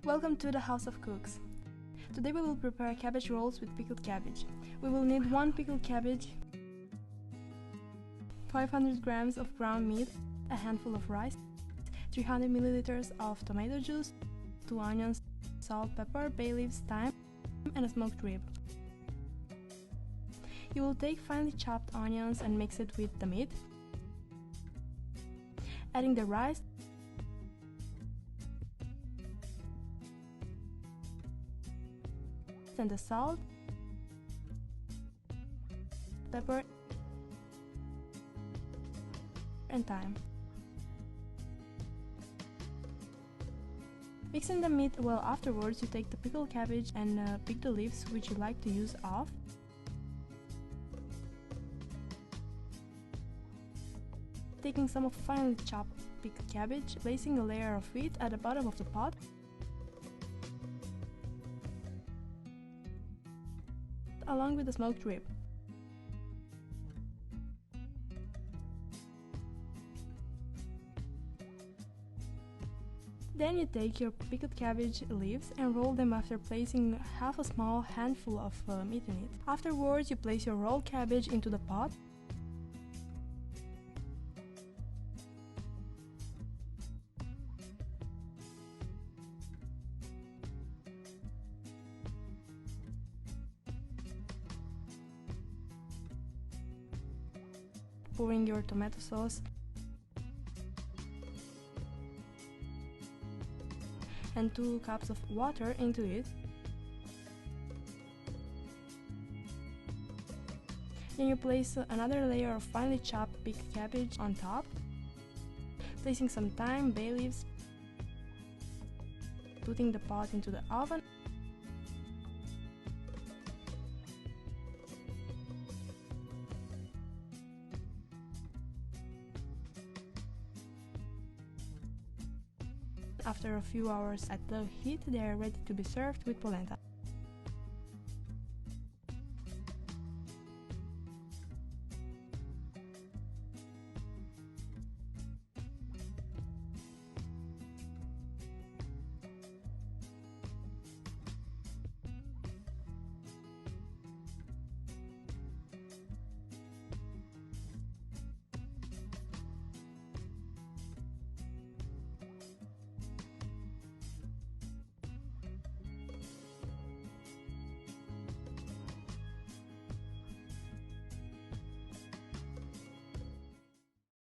Welcome to the House of Cooks. Today we will prepare cabbage rolls with pickled cabbage. We will need 1 pickled cabbage, 500 grams of ground meat, a handful of rice, 300 milliliters of tomato juice, 2 onions, salt, pepper, bay leaves, thyme, and a smoked rib. You will take finely chopped onions and mix it with the meat, adding the rice, and the salt, pepper, and thyme. Mixing the meat well afterwards, you take the pickled cabbage and pick the leaves which you like to use off. Taking some of finely chopped pickled cabbage, placing a layer of wheat at the bottom of the pot, along with the smoked rib. Then you take your pickled cabbage leaves and roll them after placing half a small handful of meat in it. Afterwards, you place your rolled cabbage into the pot. Pouring your tomato sauce and 2 cups of water into it. Then you place another layer of finely chopped pickled cabbage on top, placing some thyme, bay leaves, putting the pot into the oven. After a few hours at low heat, they are ready to be served with polenta.